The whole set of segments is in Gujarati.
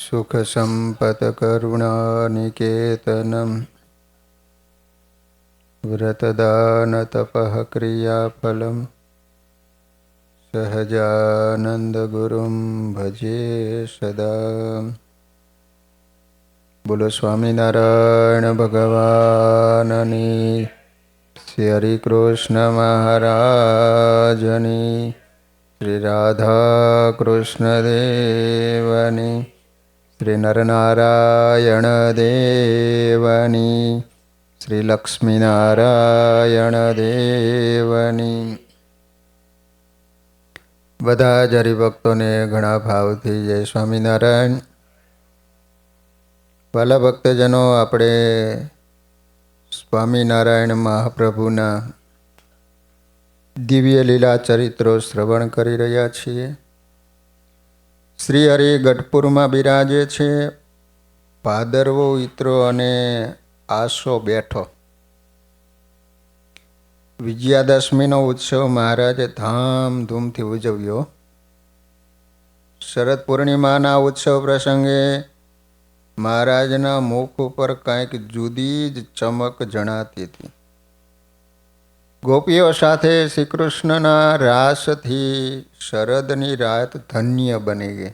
सुखसम्पत्करुणानिकेतनं व्रतदानतपः क्रियाफलं सहजानन्दगुरुं भजे सदा। बोलो स्वामिनारायण भगवाननी, श्री हरिकृष्ण महाराजनी, श्री राधा कृष्ण देवनी, श्री नरनारायण देवनी, श्री लक्ष्मीनारायण देवनी। બધા જ હરિભક્તોને ઘણા ભાવથી જય સ્વામિનારાયણ। વાલા ભક્તજનો, આપણે સ્વામિનારાયણ મહાપ્રભુના દિવ્ય લીલા ચરિત્રો શ્રવણ કરી રહ્યા છીએ। શ્રી હરિ ગઢપુરમાં બિરાજે છે। ભાદરવો ઉતરો અને આસો બેઠો। વિજયાદશમીનો ઉત્સવ મહારાજે ધામધૂમથી ઉજવ્યો। શરદ પૂર્ણિમાના ઉત્સવ પ્રસંગે મહારાજના મુખ ઉપર કંઈક જુદી જ ચમક જણાતી હતી। ગોપીઓ સાથે શ્રી કૃષ્ણના રાસથી શરદની રાત ધન્ય બની ગઈ,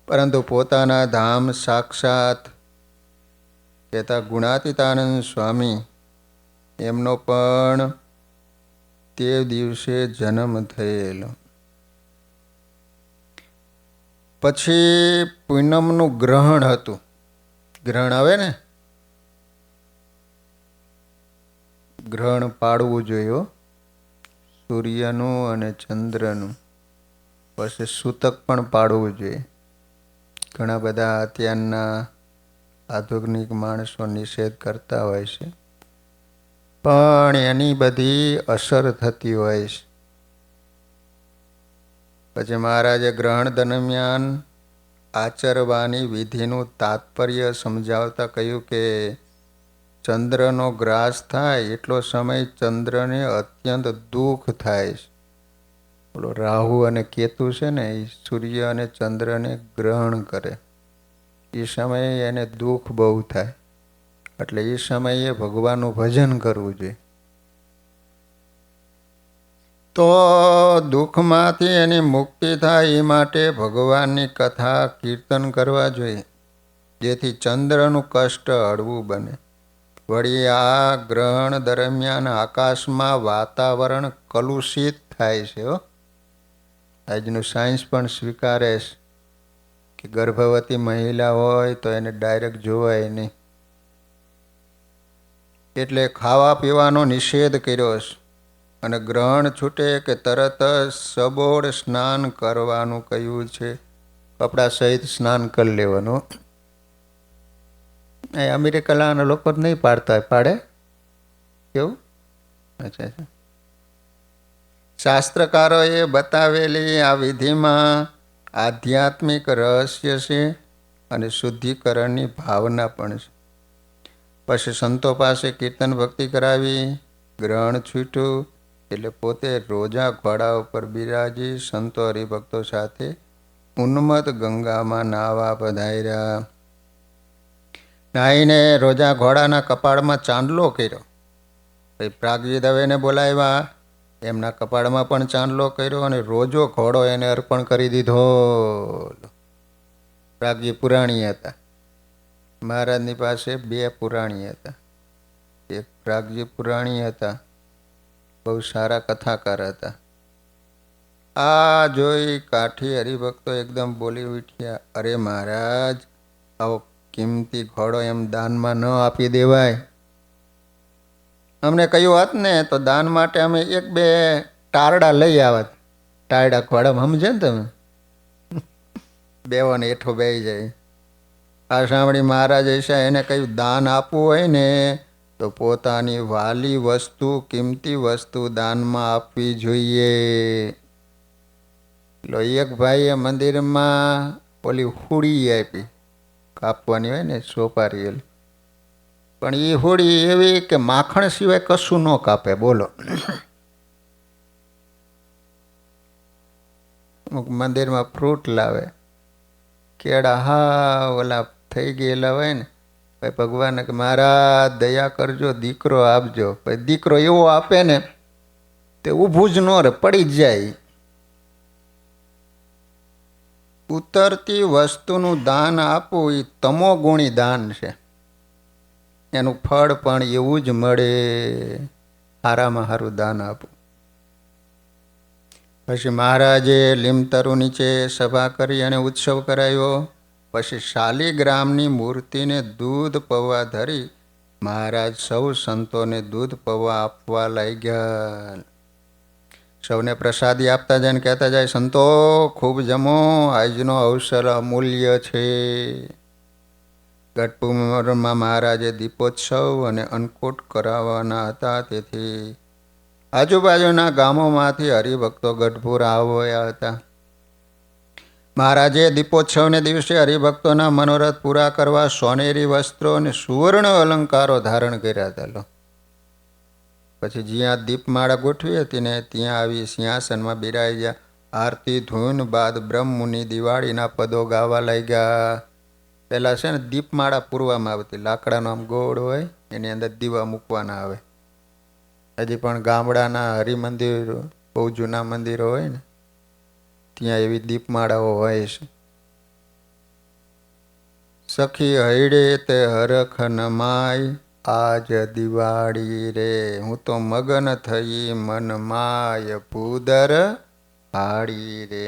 પરંતુ પોતાના ધામ સાક્ષાત કહેતા ગુણાતીતાનંદ સ્વામી, એમનો પણ તે દિવસે જન્મ થયેલો। પછી પૂનમનું ગ્રહણ હતું। ગ્રહણ આવે ને, ગ્રહણ પાડવું જોઈએ, સૂર્યનું અને ચંદ્રનું। પછી સૂતક પણ પાડવું જોઈએ। ઘણા બધા અત્યારના આધુનિક માણસો નિષેધ કરતા હોય છે, પણ એની બધી અસર થતી હોય છે। પછી મહારાજે ગ્રહણ દરમિયાન આચરવાની વિધિનું તાત્પર્ય સમજાવતા કહ્યું કે ચંદ્રનો ગ્રાસ થાય એટલો સમય ચંદ્રને અત્યંત દુઃખ થાય છે। બોલો, રાહુ અને કેતુ છે ને, એ સૂર્ય અને ચંદ્રને ગ્રહણ કરે, એ સમયે એને દુઃખ બહુ થાય, એટલે એ સમયે ભગવાનનું ભજન કરવું જોઈએ। તો દુઃખમાંથી એની મુક્તિ થાય એ માટે ભગવાનની કથા કીર્તન કરવા જોઈએ, જેથી ચંદ્રનું કષ્ટ હળવું બને। વળી આ ગ્રહણ દરમિયાન આકાશમાં વાતાવરણ કલુષિત થાય છે। આજનું સાયન્સ પણ સ્વીકારે છે કે ગર્ભવતી મહિલા હોય તો એને ડાયરેક્ટ જોવાય નહીં, એટલે ખાવા પીવાનો નિષેધ કર્યો છે। અને ગ્રહણ છૂટે કે તરત સબોળ સ્નાન કરવાનું કહ્યું છે। કપડા સહિત સ્નાન કરી લેવાનું। એ અમેરિકાના લોકો નહીં પાડતા હોય, પાડે કેવું? અચ્છા અચ્છા। શાસ્ત્રકારોએ બતાવેલી આ વિધિમાં આધ્યાત્મિક રહસ્ય છે અને શુદ્ધિકરણની ભાવના પણ છે। પછી સંતો પાસે કીર્તન ભક્તિ કરાવી, ગ્રહણ છૂટ્યું એટલે પોતે રોજા ઘોડા ઉપર બિરાજી સંતો હરિભક્તો સાથે ઉન્મત્ત ગંગામાં નાહવા પધાર્યા। નાહીને રોજા ઘોડાના કપાળમાં ચાંદલો કર્યો। પછી પ્રાગજી દવેને બોલાવ્યા, એમના કપાળમાં પણ ચાંદલો કર્યો અને રોજો ઘોડો એને અર્પણ કરી દીધો। પ્રાગજી પુરાણી હતા। મહારાજની પાસે બે પુરાણી હતા। એક પ્રાગજી પુરાણી હતા, બહુ સારા કથાકાર હતા। આ જોઈ કાઠી હરિભક્તો એકદમ બોલી ઉઠ્યા, અરે મહારાજ, આવો કિંમતી ઘોડો એમ દાનમાં ન આપી દેવાય। અમને કહ્યું હોત ને તો દાન માટે અમે એક બે ટારડા લઈ આવત। ટારડા ઘોડામાં સમજે ને તમે, બેવાને હેઠો બેસી જાય। આ સાંભળી મહારાજ એસા એને કહ્યું, દાન આપવું હોય ને તો પોતાની વાલી વસ્તુ, કિંમતી વસ્તુ દાનમાં આપવી જોઈએ। એટલે એક ભાઈએ મંદિરમાં ઓલી હુડી આપી, કાપવાની હોય ને સોપારી, પણ એ હોળી એવી કે માખણ સિવાય કશું ન કાપે। બોલો, મંદિરમાં ફ્રૂટ લાવે, કેળા હા ઓલા થઈ ગયેલા હોય ને, ભાઈ ભગવાન કે મારા દયા કરજો, દીકરો આપજો. ભાઈ દીકરો એવો આપે ને તે ઊભું જ ન રહે, પડી જ જાય. ઉતરતી વસ્તુનું દાન આપવું એ તમોગુણી દાન છે. એનું ફળ પણ એવું જ મળે. સારામાં સારું દાન આપવું. પછી મહારાજે લીમતરુ નીચે સભા કરી અને ઉત્સવ કરાયો. પછી શાલિગ્રામની મૂર્તિને દૂધ પૌવા ધરી મહારાજ સૌ સંતોને દૂધ પૌવા આપવા લાગ્યા. સૌને પ્રસાદી આપતા જાય ને કહેતા જાય, સંતો ખૂબ જમો, આજનો અવસર અમૂલ્ય છે. ગઢપુરમાં મહારાજે દીપોત્સવ અને અન્નકૂટ કરાવવાના હતા, તેથી આજુબાજુના ગામોમાંથી હરિભક્તો ગઢપુર આવ્યા હતા. મહારાજે દીપોત્સવને દિવસે હરિભક્તોના મનોરથ પૂરા કરવા સોનેરી વસ્ત્રો અને સુવર્ણ અલંકારો ધારણ કર્યા હતા. પછી જ્યાં દીપમાળા ગોઠવી હતી ને ત્યાં આવી સિંહાસનમાં બિરાજ્યા. આરતી ધૂન બાદ બ્રહ્મમુનિ દિવાળીના પદો ગાવા લાગ્યા. પહેલાં છે ને દીપમાળા પૂરવામાં આવતી, લાકડાનો આમ ગોળ હોય, એની અંદર દીવા મૂકવાના આવે. હજી પણ ગામડાના હરિમંદિર, બહુ જૂના મંદિરો હોય ને ત્યાં એવી દીપમાળાઓ હોય છે. સખી હૈડે તે હરખ નમાય, આજ દિવાળી રે, હું તો મગન થઈ મન માય ભૂદર હાડી રે.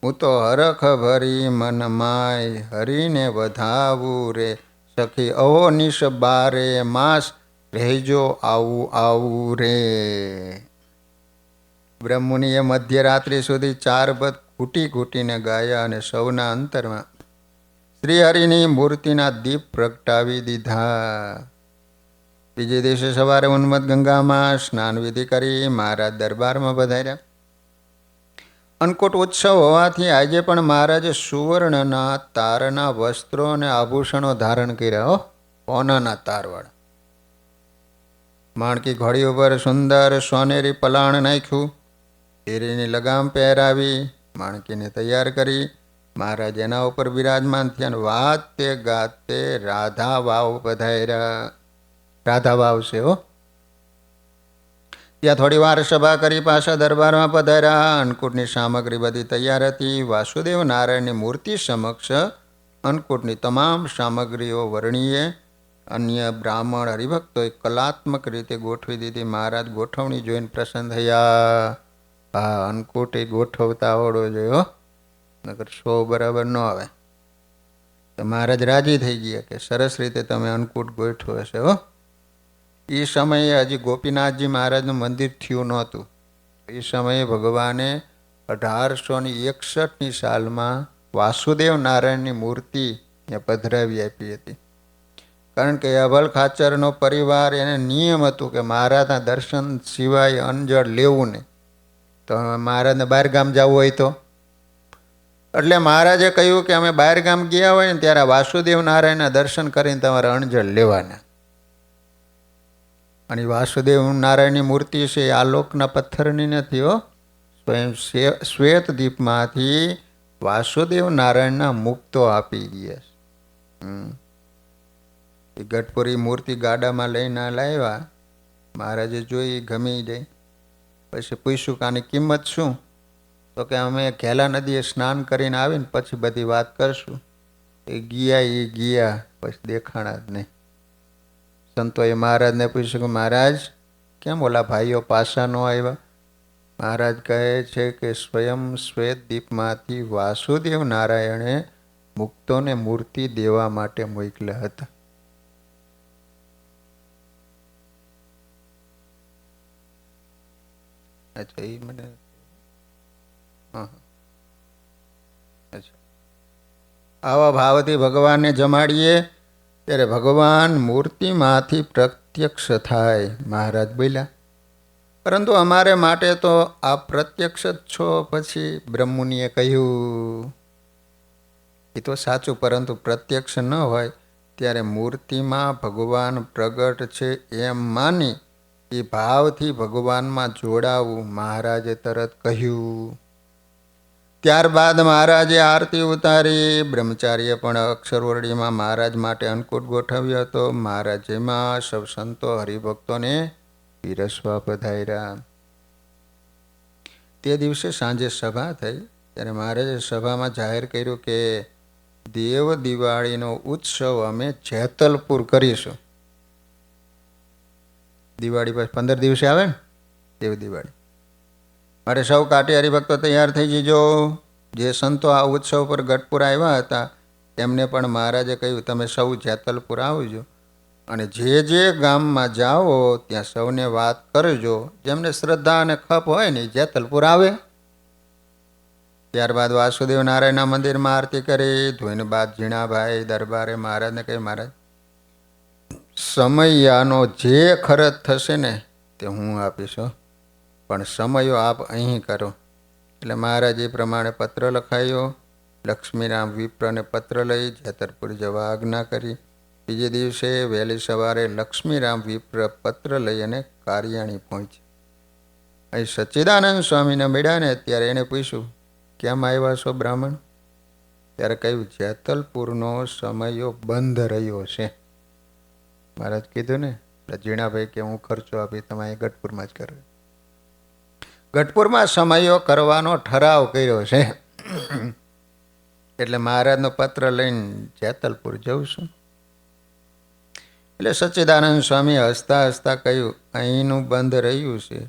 હું તો હરખ ભરી મન માય હરીને વધાવું રે. સખી અહો નિશ બારે માસ, રહેજો આવું આવું રે. બ્રહ્મુનિએ મધ્યરાત્રિ સુધી 4 પદ ઘૂંટી ઘૂંટીને ગાયા અને સૌના અંતરમાં શ્રીહરિની મૂર્તિના દીપ પ્રગટાવી દીધા. બીજે દિવસે સવારે ઉન્મત્ત ગંગામાં સ્નાન વિધિ કરી મહારાજ દરબારમાં પધાર્યા. અન્નકૂટ ઉત્સવ હોવાથી આજે પણ મહારાજે સુવર્ણના તારના વસ્ત્રો અને આભૂષણો ધારણ કર્યા. સોનાના તારવાળા. માણકી ઘોડી ઉપર સુંદર સોનેરી પલાણ નાખ્યું. હીરેની લગામ પહેરાવી માણકીને તૈયાર કરી મહારાજ એના ઉપર બિરાજમાન થયા. વાતે ગાતે રાધા વાવ પધાર્યા. રાધા વાવ છે હો. ત્યાં થોડી વાર સભા કરી પાછા દરબારમાં પધાર્યા. અન્નકૂટની સામગ્રી બધી તૈયાર હતી. વાસુદેવ નારાયણની મૂર્તિ સમક્ષ અન્નકૂટની તમામ સામગ્રીઓ વર્ણીએ અન્ય બ્રાહ્મણ હરિભક્તોએ કલાત્મક રીતે ગોઠવી દીધી. મહારાજ ગોઠવણી જોઈને પ્રસન્ન થયા. હા, અન્નકૂટ એ ગોઠવતા આવડવો જોઈએ, નકર શો બરાબર ન આવે. તો મહારાજ રાજી થઈ ગયા કે સરસ રીતે તમે અન્નકૂટ ગોઠવો હશે હો. એ સમયે હજી ગોપીનાથજી મહારાજનું મંદિર થયું નહોતું. એ સમયે ભગવાને 1861ની સાલમાં વાસુદેવ નારાયણની મૂર્તિ ત્યાં પધરાવી આપી હતી. કારણ કે અભલ ખાચરનો પરિવાર, એને નિયમ હતું કે મહારાજના દર્શન સિવાય અન્નજળ લેવું નહીં. તો મહારાજને બહાર ગામ જવું હોય તો એટલે મહારાજે કહ્યું કે અમે બહાર ગામ ગયા હોય ને ત્યારે વાસુદેવ નારાયણના દર્શન કરીને તમારે અણજળ લેવાના. અને વાસુદેવ નારાયણની મૂર્તિ છે એ આલોકના પથ્થરની નથી હો. સ્વયં શ્વેત દીપમાંથી વાસુદેવ નારાયણના મુક્તો આપી ગયા. એ ગઢપુરી મૂર્તિ ગાડામાં લઈને લાવ્યા. મહારાજે જોઈ, ગમી ગઈ. પછી પૂછ્યું કે આની કિંમત શું? તો કે અમે ઘેલા નદીએ સ્નાન કરીને આવીને પછી બધી વાત કરશું. એ ગયા પછી દેખાણા જ નહીં. સંતોએ મહારાજને પૂછ્યું કે મહારાજ કેમ ઓલા ભાઈઓ પાછા ન આવ્યા? મહારાજ કહે છે કે સ્વયં શ્વેત દીપમાંથી વાસુદેવ નારાયણે મુક્તોને મૂર્તિ દેવા માટે મોકલ્યા હતા. અચ્છા, એ મને આવા ભાવથી ભગવાનને જમાડીએ ત્યારે ભગવાન મૂર્તિમાંથી પ્રત્યક્ષ થાય. મહારાજ બોલ્યા, પરંતુ અમારે માટે તો આ પ્રત્યક્ષ જ છો. પછી બ્રહ્મુનિએ કહ્યું, એ તો સાચું, પરંતુ પ્રત્યક્ષ ન હોય ત્યારે મૂર્તિમાં ભગવાન પ્રગટ છે એમ માની એ ભાવથી ભગવાનમાં જોડાવું. મહારાજે તરત કહ્યું. ત્યારબાદ મહારાજે આરતી ઉતારી. બ્રહ્મચારીએ પણ અક્ષરવરડીમાં મહારાજ માટે અન્નકૂટ ગોઠવ્યો હતો. મહારાજ જેમાં સૌ સંતો હરિભક્તોને પીરસવા પધાર્યા. તે દિવસે સાંજે સભા થઈ ત્યારે મહારાજે સભામાં જાહેર કર્યું કે દેવ દિવાળીનો ઉત્સવ અમે જેતલપુર કરીશું. દિવાળી પછી 15 દિવસે આવે ને દેવ દિવાળી માટે સૌ કાઠી હરિભક્તો તૈયાર થઈ જજો. જે સંતો આ ઉત્સવ પર ગઢપુર આવ્યા હતા એમને પણ મહારાજે કહ્યું તમે સૌ જેતલપુર આવજો અને જે ગામમાં જાઓ ત્યાં સૌને વાત કરજો. જેમને શ્રદ્ધા અને ખપ હોય ને જેતલપુર આવે. ત્યારબાદ વાસુદેવ નારાયણના મંદિરમાં આરતી કરી. ધોઈને બાદ ઝીણાભાઈ દરબારે મહારાજને કહ્યું મહારાજ સમયાનો જે ખર્ચ થશે ને તે હું આપીશ, પણ સમયો આપ અહીં કરો. એટલે મહારાજ એ પ્રમાણે પત્ર લખાયો. લક્ષ્મીરામ વિપ્રને પત્ર લઈ જેતલપુર જવા આજ્ઞા કરી. બીજે દિવસે વહેલી સવારે લક્ષ્મીરામ વિપ્ર પત્ર લઈ અને કારિયાણી પહોંચી. અહીં સચ્ચિદાનંદ સ્વામીને મળ્યા ને ત્યારે એણે પૂછ્યું કેમ આવ્યા છો બ્રાહ્મણ? ત્યારે કહ્યું જેતલપુરનો સમયો બંધ રહ્યો છે. મહારાજ કીધું ને એટલે ઝીણાભાઈ કે હું ખર્ચો આપી તમે અહીં ગઢપુરમાં જ કરો. ગઢપુરમાં સમયો કરવાનો ઠરાવ કર્યો છે એટલે મહારાજનો પત્ર લઈને જેતલપુર જઉં છું. એટલે સચ્ચિદાનંદ સ્વામી હસતા હસતા કહ્યું અહીંનું બંધ રહ્યું છે,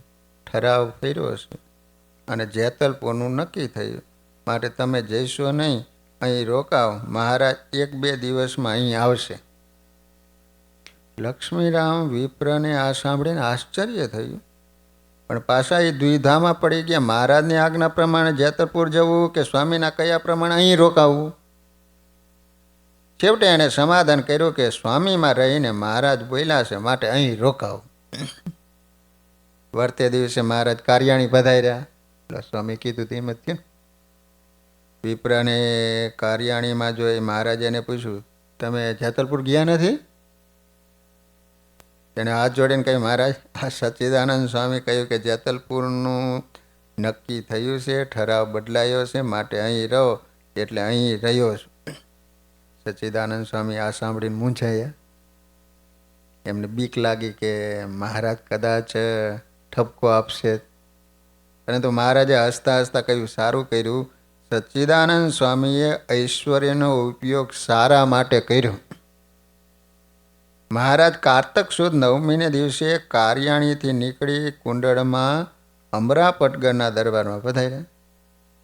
ઠરાવ કર્યો છે અને જેતલપુરનું નક્કી થયું માટે તમે જઈશો નહીં, અહીં રોકાવ. મહારાજ 1-2 દિવસમાં અહીં આવશે. લક્ષ્મીરામ વિપ્રને આ સાંભળીને આશ્ચર્ય થયું, પણ પાછા એ દ્વિધામાં પડી ગયા. મહારાજની આજ્ઞા પ્રમાણે જેતલપુર જવું કે સ્વામીના કયા પ્રમાણે અહીં રોકાવું? છેવટે એણે સમાધાન કર્યું કે સ્વામીમાં રહીને મહારાજ બોલ્યા છે માટે અહીં રોકાવું. વર્તે દિવસે મહારાજ કારિયાણી પધાર્યા. એટલે સ્વામી કીધું તેમ જ થયું. વિપ્રને કારિયાણીમાં જોઈ મહારાજે એને પૂછ્યું તમે જેતલપુર ગયા નથી? તેને હાથ જોડીને કહ્યું મહારાજ આ સચ્ચિદાનંદ સ્વામી કહ્યું કે જેતલપુરનું નક્કી થયું છે, ઠરાવ બદલાયો છે માટે અહીં રહો એટલે અહીં રહ્યો છું. સચ્ચિદાનંદ સ્વામી આ સાંભળીને મૂંઝાયા. એમને બીક લાગી કે મહારાજ કદાચ ઠપકો આપશે, પરંતુ મહારાજે હસતા હસતા કહ્યું સારું કર્યું. સચ્ચિદાનંદ સ્વામીએ ઐશ્વર્યનો ઉપયોગ સારા માટે કર્યો. મહારાજ કારતક સુદ 9મીને દિવસે કારિયાણીથી નીકળી કુંડળમાં અમરાપટગરના દરબારમાં પધાર્યા.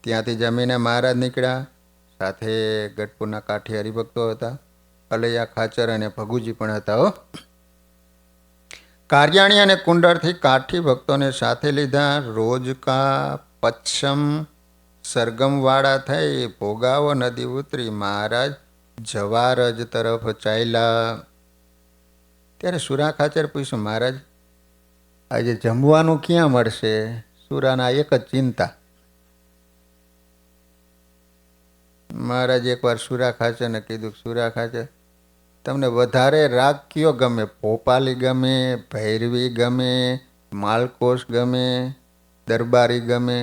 ત્યાંથી જમીને મહારાજ નીકળ્યા. સાથે ગઢપુરના કાઠી હરિભક્તો હતા. અલૈયા ખાચર અને ભગુજી પણ હતા. કારિયાણી અને કુંડળથી કાઠી ભક્તોને સાથે લીધા. રોજકા પચ્છમ સરગમવાળા થઈ ભોગાવો નદી ઉતરી મહારાજ જવારજ તરફ ચાલ્યા. ત્યારે સુરા ખાચર પૂછ્યું મહારાજ આજે જમવાનું ક્યાં મળશે? સુરાના એક જ ચિંતા. મહારાજ એકવાર સુરા ખાચરને કીધું સુરા ખાચર તમને વધારે રાગ કયો ગમે? ભોપાલી ગમે, ભૈરવી ગમે, માલકોસ ગમે, દરબારી ગમે?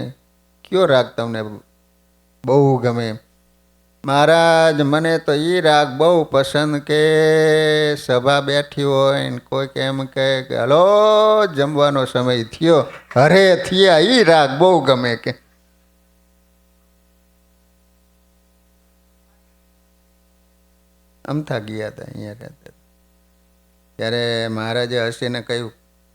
કયો રાગ તમને બહુ ગમે? મહારાજ મને તો એ રાગ બહુ પસંદ કે સભા બેઠી હોય ને કોઈક એમ કહે કે હલો જમવાનો સમય થયો, હરે થયા, એ રાગ બહુ ગમે કે. અમથા ગયા હતા અહીંયા રહેતા. ત્યારે મહારાજે હસીને કહ્યું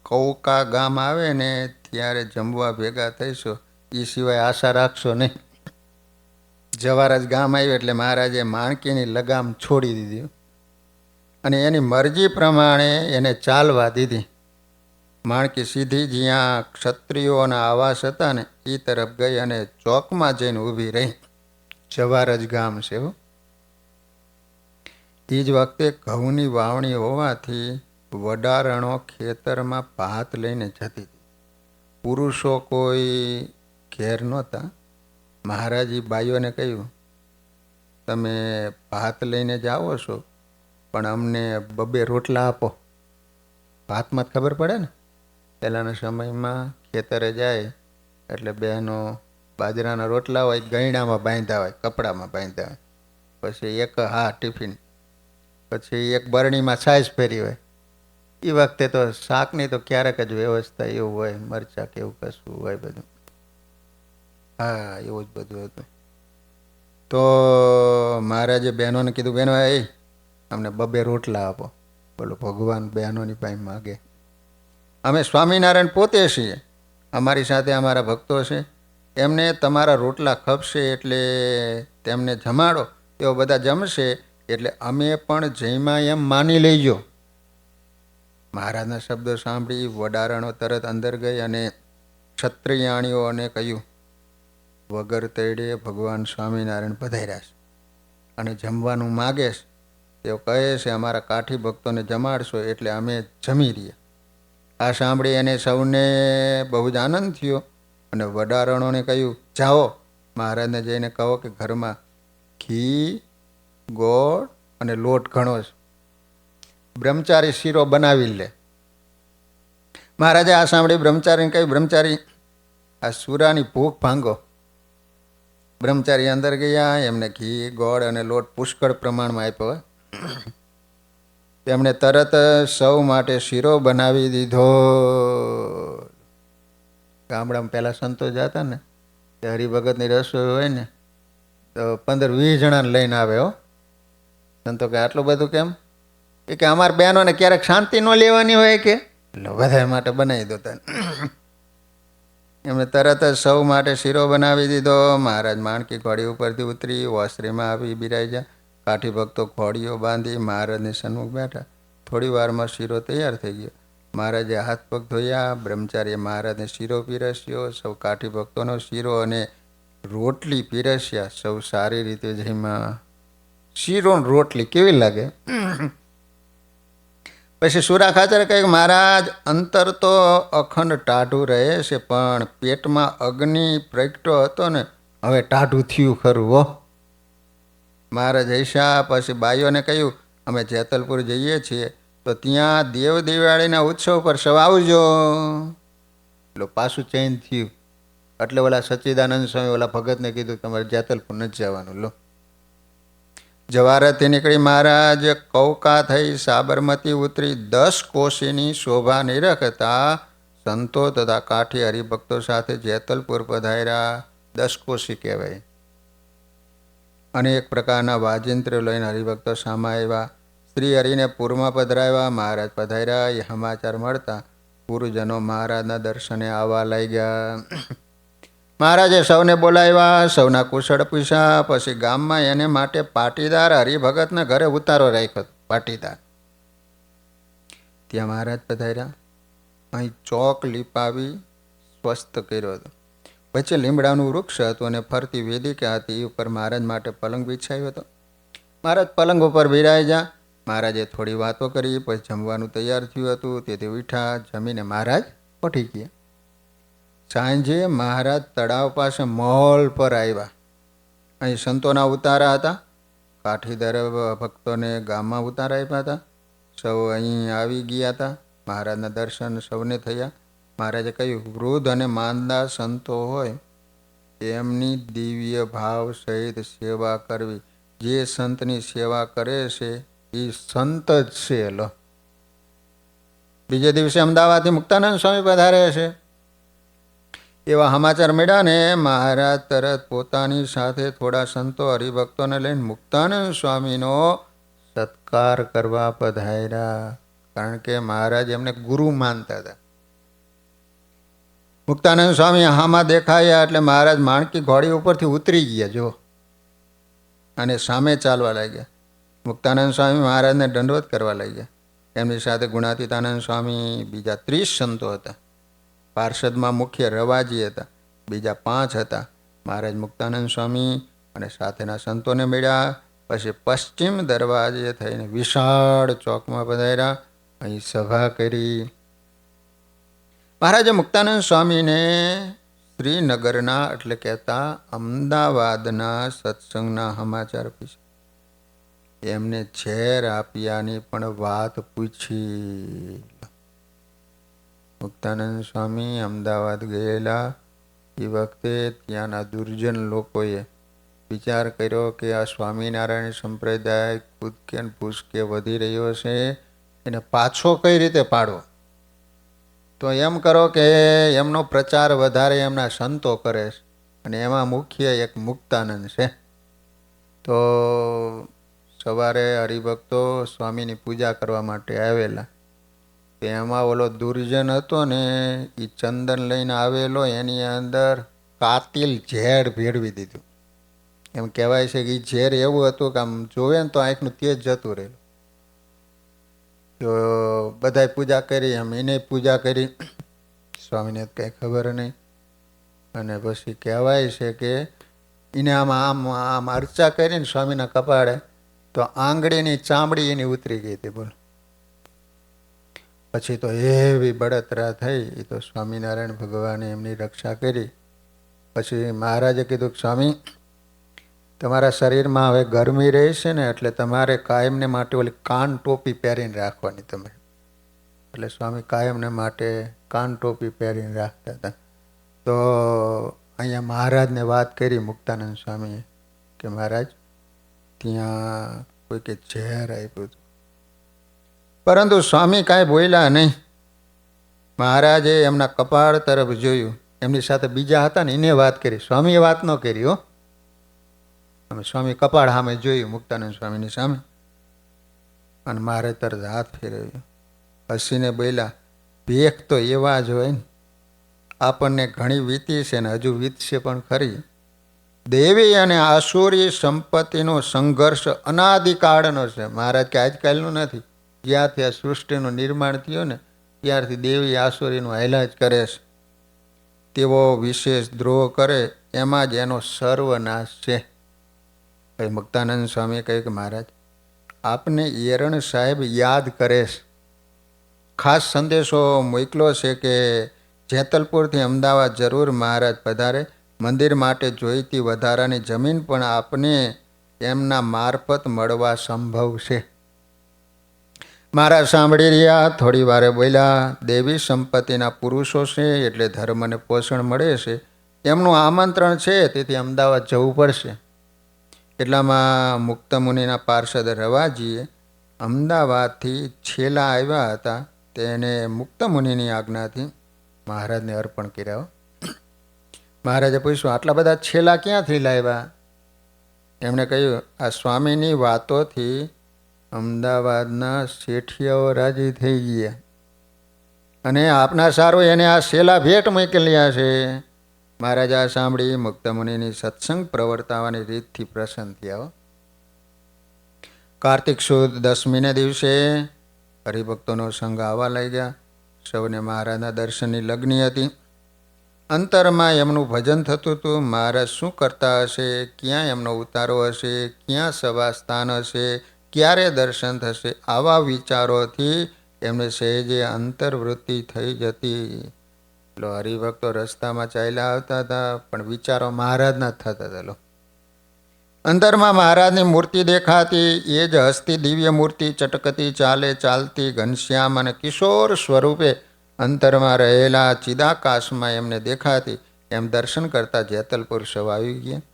કૌકા ગામ આવે ને ત્યારે જમવા ભેગા થઈશું, એ સિવાય આશા રાખશો નહીં. જવારજ ગામ આવ્યું એટલે મહારાજે માણકીની લગામ છોડી દીધી અને એની મરજી પ્રમાણે એને ચાલવા દીધી. માણકી સીધી જ્યાં ક્ષત્રિયોના આવાસ હતા ને એ તરફ ગઈ અને ચોકમાં જઈને ઊભી રહી. જવારજ ગામ છે. એ જ વખતે ઘઉંની વાવણી હોવાથી વડારણો ખેતરમાં ભાત લઈને જતી હતી. પુરુષો કોઈ ઘેર નહોતા. મહારાજી બાઈઓને કહ્યું તમે ભાત લઈને જાઓ છો પણ અમને 2 રોટલા આપો. ભાતમાં ખબર પડે ને પહેલાંના સમયમાં ખેતરે જાય એટલે બહેનો બાજરાના રોટલા હોય, ગયણામાં બાંધ્યા હોય, કપડામાં બાંધ્યા હોય, પછી એક ટિફિન, પછી એક બરણીમાં છાશ ફેરી હોય. એ વખતે તો શાકની તો ક્યારેક જ વ્યવસ્થા એવું હોય, મરચાં કે એવું કશું હોય બધું. એવું જ બધું હતું. તો મહારાજે બહેનોને કીધું, બહેનો અમને 2 રોટલા આપો. બોલો, ભગવાન બહેનોની પાસે માગે. અમે સ્વામિનારાયણ પોતે છીએ, અમારી સાથે અમારા ભક્તો છે, એમને તમારા રોટલા ખપશે એટલે તેમને જમાડો. તેઓ બધા જમશે એટલે અમે પણ જમ્યા એમ માની લઈજો. મહારાજના શબ્દો સાંભળી વડારણો તરત અંદર ગઈ અને ક્ષત્રિયાણીઓને કહ્યું, વગર તૈડે ભગવાન સ્વામિનારાયણ પધાર્યા છે અને જમવાનું માગે છે. તેઓ કહે છે અમારા કાઠી ભક્તોને જમાડશો એટલે અમે જમી રહીએ. આ સાંભળી એને સૌને બહુ જ આનંદ થયો અને વડારણોને કહ્યું, જાઓ મહારાજને જઈને કહો કે ઘરમાં ઘી, ગોળ અને લોટ ઘણો છે, બ્રહ્મચારી શીરો બનાવી લે. મહારાજે આ સાંભળી બ્રહ્મચારીને કહ્યું, બ્રહ્મચારી આ સુરાની ભૂખ ભાંગો. બ્રહ્મચારી અંદર ગયા, એમને ઘી, ગોળ અને લોટ પુષ્કળ પ્રમાણમાં આપ્યો. તેમણે તરત સૌ માટે શીરો બનાવી દીધો. ગામડામાં પહેલાં સંતો જતા ને તે હરિભગતની રસોઈ હોય ને તો 15-20 જણાને લઈને આવે. સંતો કે આટલું બધું કેમ? એ કે અમારા બહેનોને ક્યારેક શાંતિ ન લેવાની હોય કે એટલે બધા માટે બનાવી દો. એમણે તરત જ સૌ માટે શીરો બનાવી દીધો. મહારાજ માણકી ઘોડી ઉપરથી ઉતરી ઓસરીમાં આવી બિરાજ્યા. કાઠી ભક્તો ઘોડીઓ બાંધી મહારાજની સન્મુખ બેઠા. થોડી વારમાં શીરો તૈયાર થઈ ગયો. મહારાજે હાથ પગ ધોયા. બ્રહ્મચારીએ મહારાજને શીરો પીરસ્યો. સૌ કાઠી ભક્તોનો શીરો અને રોટલી પીરસ્યા. સૌ સારી રીતે જમ્યા. શીરો રોટલી કેવી લાગે? પછી સુરા ખાચરે કહ્યું, મહારાજ અંતર તો અખંડ ટાઢું રહે છે પણ પેટમાં અગ્નિ પ્રગટ્યો હતો ને હવે ટાઢું થયું ખરું હો. મહારાજ હૈસા. પછી બાઈઓને કહ્યું, અમે જેતલપુર જઈએ છીએ તો ત્યાં દેવ દિવાળીના ઉત્સવ પર સૌ આવજો. એટલે પાછું ચેન્જ થયું. એટલે ઓલા સચ્ચિદાનંદ સ્વામી ઓલા ભગતને કીધું તમારે જેતલપુર નથી જવાનું. લો જવારથી નીકળી મહારાજ કૌકા થઈ સાબરમતી ઉતરી 10 કોશીની શોભા નિરખતા સંતો તથા કાઠી હરિભક્તો સાથે જેતલપુર પધાર્યા. 10 કોશી કહેવાય. અનેક પ્રકારના વાજિંત્ર લઈને હરિભક્તો સામા આવ્યા. શ્રી હરિને પૂરમાં પધરાવ્યા. મહારાજ પધાર્યા એ સમાચાર મળતા પૂરજનો મહારાજના દર્શને આવવા લાગ્યા. મહારાજે સૌને બોલાવ્યા. સૌના કુશળ પૂછ્યા. પછી ગામમાં એને માટે પાટીદાર હરિભગતના ઘરે ઉતારો રાખ્યો. પાટીદાર ત્યાં મહારાજ પધાર્યા. અહીં ચોક લીપાવી સ્વસ્થ કર્યો હતો. વચ્ચે લીમડાનું વૃક્ષ હતું અને ફરતી વેદિકા હતી. એ ઉપર મહારાજ માટે પલંગ બિછાયો હતો. મહારાજ પલંગ ઉપર બિરાજ્યા. મહારાજે થોડી વાતો કરી. પછી જમવાનું તૈયાર થયું હતું. તેથી ઉઠ્યા. જમીને મહારાજ ઉઠી ગયા. સાંજે મહારાજ તળાવ પાસે મહોલ પર આવ્યા. અહીં સંતોના ઉતારા હતા. કાઠીદાર ભક્તોને ગામમાં ઉતારા આપ્યા હતા. સૌ અહીં આવી ગયા હતા. મહારાજના દર્શન સૌને થયા. મહારાજે કહ્યું, વૃદ્ધ અને માંદા સંતો હોય એમની દિવ્ય ભાવ સહિત સેવા કરવી. જે સંતની સેવા કરે છે એ સંત જ છે. લો બીજે દિવસે અમદાવાદથી મુક્તાનંદ સ્વામી પધારે છે. એવા સમાચાર મળ્યા ને મહારાજ તરત પોતાની સાથે થોડા સંતો હરિભક્તોને લઈને મુક્તાનંદ સ્વામીનો સત્કાર કરવા પધાર્યા. કારણ કે મહારાજ એમને ગુરુ માનતા હતા. મુક્તાનંદ સ્વામી હામાં દેખાયા એટલે મહારાજ માણકી ઘોડી ઉપરથી ઉતરી ગયા જો અને સામે ચાલવા લાગ્યા. મુક્તાનંદ સ્વામી મહારાજને દંડવત કરવા લાગ્યા. એમની સાથે ગુણાતીતાનંદ સ્વામી, બીજા 30 સંતો હતા. પાર્ષદમાં મુખ્ય રવાજી હતા. બીજા 5 હતા. મહારાજ મુક્તાનંદ સ્વામી અને સાથેના સંતોને મળ્યા. પછી પશ્ચિમ દરવાજે થઈને વિશાળ ચોકમાં પધાર્યા. અહીં સભા કરી. મહારાજે મુક્તાનંદ સ્વામીને શ્રીનગરના એટલે કહેતા અમદાવાદના સત્સંગના સમાચાર પૂછ્યા. એમને ઝેર આપ્યાની પણ વાત પૂછી. મુક્તાનંદ સ્વામી અમદાવાદ ગયેલા. એ વખતે ત્યાંના દુર્જન લોકોએ વિચાર કર્યો કે આ સ્વામિનારાયણ સંપ્રદાય કૂદકે ને ભૂસકે વધી રહ્યો છે, એને પાછો કઈ રીતે પાડવો? તો એમ કરો કે એમનો પ્રચાર વધારે એમના સંતો કરે છે, અને એમાં મુખ્ય એક મુક્તાનંદ છે. તો સવારે હરિભક્તો સ્વામીની પૂજા કરવા માટે આવેલા. એમાં ઓલો દુર્જન હતો ને, એ ચંદન લઈને આવેલો, એની અંદર કાતિલ ઝેર ભેળવી દીધું. એમ કહેવાય છે કે એ ઝેર એવું હતું કે આમ જોવે ને તો આંખનું તેજ જતું રહેલું. તો બધાય પૂજા કરી, એમ એને પૂજા કરી, સ્વામીને કંઈ ખબર નહીં. અને પછી કહેવાય છે કે એને આમ અર્ચા કરીને સ્વામીના કપાળે, તો આંગળીની ચામડી એની ઉતરી ગઈ હતી. બોલો. પછી તો એવી બળતરા થઈ. એ તો સ્વામિનારાયણ ભગવાને એમની રક્ષા કરી. પછી મહારાજે કીધું કે સ્વામી, તમારા શરીરમાં હવે ગરમી રહે છે ને, એટલે તમારે કાયમને માટે ઓલી કાન ટોપી પહેરીને રાખવાની તમે. એટલે સ્વામી કાયમને માટે કાન ટોપી પહેરીને રાખતા હતા. તો અહીંયા મહારાજને વાત કરી મુક્તાનંદ સ્વામીએ કે મહારાજ, ત્યાં કોઈકે ઝેર આપ્યું હતું. પરંતુ સ્વામી કાંઈ બોલ્યા નહીં. મહારાજે એમના કપાળ તરફ જોયું. એમની સાથે બીજા હતા ને એને વાત કરી, સ્વામીએ વાત ન કરી હો. અમે સ્વામી કપાળ સામે જોયું, મુક્તાનંદ સ્વામીની સામે, અને મારે તરત હાથ ફેરવ્યો. હસીને બોલ્યા, ભેખ તો એવા જ હોય ને, આપણને ઘણી વીતી છે ને હજુ વીતશે પણ ખરી. દેવી અને આસુરી સંપત્તિનો સંઘર્ષ અનાદિકાળનો છે. મહારાજ કે આજકાલનું નથી, જ્યારથી આ સૃષ્ટિનું નિર્માણ થયું ને ત્યારથી દેવી આસુરીનું હાલ્યા જ કરે છે. તેઓ વિશેષ દ્રોહ કરે એમાં જ એનો સર્વનાશ છે. પછી મુક્તાનંદ સ્વામીએ કહ્યું કે મહારાજ, આપને એરણ સાહેબ યાદ કરે છે, ખાસ સંદેશો મોકલો છે કે જેતલપુરથી અમદાવાદ જરૂર મહારાજ પધારે. મંદિર માટે જોઈતી વધારાની જમીન પણ આપને એમના મારફત મળવા સંભવ છે. મહારાજ સાંભળી રહ્યા. થોડી વારે બોલ્યા, દેવી સંપત્તિના પુરુષો છે એટલે ધર્મને પોષણ મળે છે, એમનું આમંત્રણ છે, તેથી અમદાવાદ જવું પડશે. એટલામાં મુક્ત મુનિના પાર્ષદ રવાજીએ અમદાવાદથી છેલ્લા આવ્યા હતા, તેને મુક્ત મુનિની આજ્ઞાથી મહારાજને અર્પણ કર્યા. મહારાજે પૂછ્યું, આટલા બધા છેલ્લા ક્યાંથી લાવ્યા? એમણે કહ્યું, આ સ્વામીની વાતોથી અમદાવાદના શેઠિયાઓ રાજી થઈ ગયા, અને આપના સારું એને આ છેલ્લા ભેટ મોકલ્યા છે. મહારાજ આ સાંભળી મુક્ત મુનિની સત્સંગ પ્રવર્તાવાની રીતથી પ્રસન્ન થયા. કાર્તિક સુદ 10મીને દિવસે હરિભક્તોનો સંઘ આવવા લાગ્યા. સૌને મહારાજના દર્શનની લગ્ની હતી. અંતરમાં એમનું ભજન થતું હતું. મહારાજ શું કરતા હશે, ક્યાં એમનો ઉતારો હશે, ક્યાં સભા સ્થાન હશે, ક્યારે દર્શન થશે, આવા વિચારોથી એમને સહેજે અંતર્વૃત્તિ થઈ જતી. એટલે હરિભક્તો રસ્તામાં ચાલ્યા આવતા હતા, પણ વિચારો મહારાજના જ થતા હતા. અંદરમાં મહારાજની મૂર્તિ દેખાતી. એ જ હસ્તી દિવ્ય મૂર્તિ ચટકતી ચાલે ચાલતી ઘનશ્યામ અને કિશોર સ્વરૂપે અંતરમાં રહેલા ચિદાકાશમાં એમને દેખાતી. એમ દર્શન કરતા જેતલપુર સૌ આવી ગયા.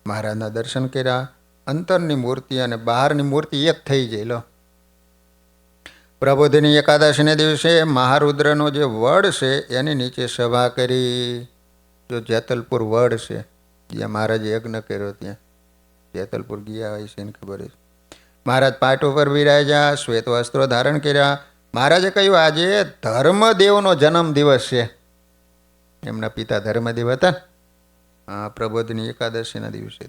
મહારાજના દર્શન કર્યા. અંતરની મૂર્તિ અને બહારની મૂર્તિ એક થઈ જાય. લો, પ્રબોધિની એકાદશીને દિવસે મહારુદ્રનો જે વડ છે એની નીચે સભા કરી. જો જેતલપુર વડ છે, જ્યાં મહારાજે યજ્ઞ કર્યો, ત્યાં જેતલપુર ગયા હોય છે એને ખબર છે. મહારાજ પાટ ઉપર બિરાજ્યા, શ્વેત વસ્ત્રો ધારણ કર્યા. મહારાજે કહ્યું, આજે ધર્મદેવનો જન્મ દિવસ છે. એમના પિતા ધર્મદેવ હતા. હા, પ્રબોધિની એકાદશીના દિવસે.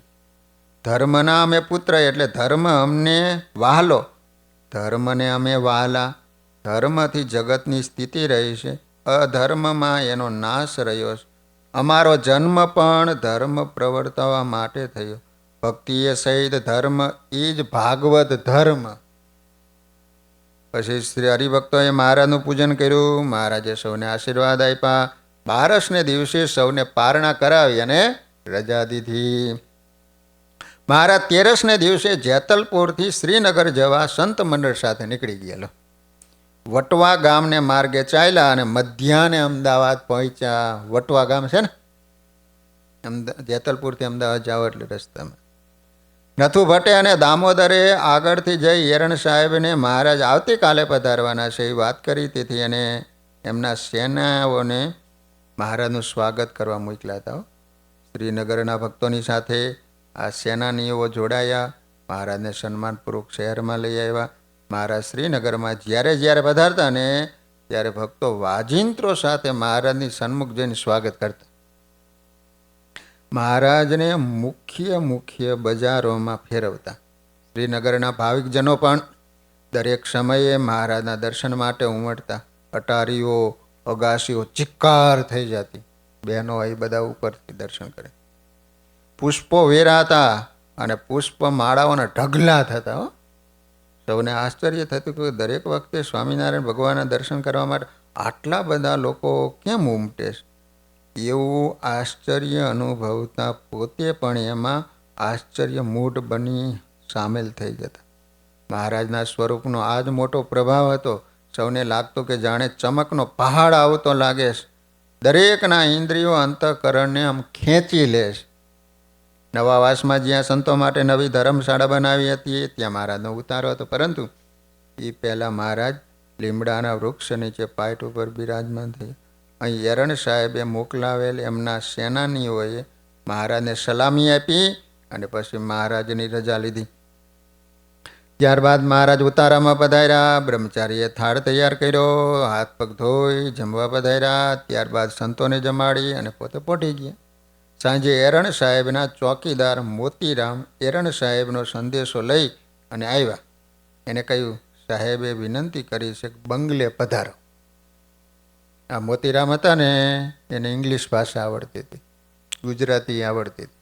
ધર્મના અમે પુત્ર, એટલે ધર્મ અમને વહાલો, ધર્મને અમે વહાલા. ધર્મથી જગતની સ્થિતિ રહી છે, અધર્મમાં એનો નાશ રહ્યો છે. અમારો જન્મ પણ ધર્મ પ્રવર્તાવવા માટે થયો. ભક્તિએ સહિત ધર્મ એ જ ભાગવત ધર્મ. પછી શ્રી હરિભક્તોએ મહારાજનું પૂજન કર્યું. મહારાજે સૌને આશીર્વાદ આપ્યા. 12ને દિવસે સૌને પારણા કરાવી અને રજા દીધી. મહારાજ 13ને દિવસે જેતલપુરથી શ્રીનગર જવા સંત મંડળ સાથે નીકળી ગયેલો. વટવા ગામને માર્ગે ચાલ્યા અને મધ્યાહને અમદાવાદ પહોંચ્યા. વટવા ગામ છે ને, જેતલપુરથી અમદાવાદ જાઓ એટલે રસ્તામાં. નથુ ભટ્ટે અને દામોદરે આગળથી જઈ એરણ સાહેબને મહારાજ આવતીકાલે પધારવાના છે એ વાત કરી. તેથી એને એમના સેનાઓને મહારાજનું સ્વાગત કરવા મોકલ્યા હતા. શ્રીનગરના ભક્તોની સાથે આ સેનાનીઓ જોડાયા, મહારાજને સન્માનપૂર્વક શહેરમાં લઈ આવ્યા. મહારાજ શ્રીનગરમાં જ્યારે પધારતા ને ત્યારે ભક્તો વાજિંત્રો સાથે મહારાજની સન્મુખ જઈને સ્વાગત કરતા. મહારાજને મુખ્ય બજારોમાં ફેરવતા. શ્રીનગરના ભાવિકજનો પણ દરેક સમયે મહારાજના દર્શન માટે ઉમટતા. અટારીઓ અગાસીઓ ચિક્કાર થઈ જતી. બહેનો એ બધા ઉપરથી દર્શન કરે. પુષ્પો વેરાતા અને પુષ્પ માળાઓના ઢગલા થતા. સૌને આશ્ચર્ય થતું કે દરેક વખતે સ્વામિનારાયણ ભગવાનના દર્શન કરવા માટે આટલા બધા લોકો કેમ ઉમટે છે. એવું આશ્ચર્ય અનુભવતા પોતે પણ એમાં આશ્ચર્ય મૂઢ બની સામેલ થઈ જતા. મહારાજના સ્વરૂપનો આ જ મોટો પ્રભાવ હતો. સૌને લાગતું કે જાણે ચમકનો પહાડ આવતો લાગે છે. દરેકના ઇન્દ્રિયો અંતઃકરણને આમ ખેંચી લે છે. નવા વાસમાં જ્યાં સંતો માટે નવી ધર્મશાળા બનાવી હતી ત્યાં મહારાજનો ઉતારો હતો. પરંતુ એ પહેલાં મહારાજ લીમડાના વૃક્ષ નીચે પાઇટ ઉપર બિરાજમાન થઈ. અહીં એરણ સાહેબે મોકલાવેલ એમના સેનાનીઓએ મહારાજને સલામી આપી અને પછી મહારાજની રજા લીધી. ત્યારબાદ મહારાજ ઉતારામાં પધાર્યા. બ્રહ્મચારીએ થાળ તૈયાર કર્યો, હાથ પગ ધોઈ જમવા પધાર્યા. ત્યારબાદ સંતોને જમાડી અને પોતે પોઢી ગયા. સાંજે એરણ સાહેબના ચોકીદાર મોતીરામ એરણ સાહેબનો સંદેશો લઈ અને આવ્યા. એને કહ્યું, સાહેબે વિનંતી કરી છે કે બંગલે પધારો. આ મોતીરામ હતા ને એને ઇંગ્લિશ ભાષા આવડતી હતી, ગુજરાતી આવડતી હતી.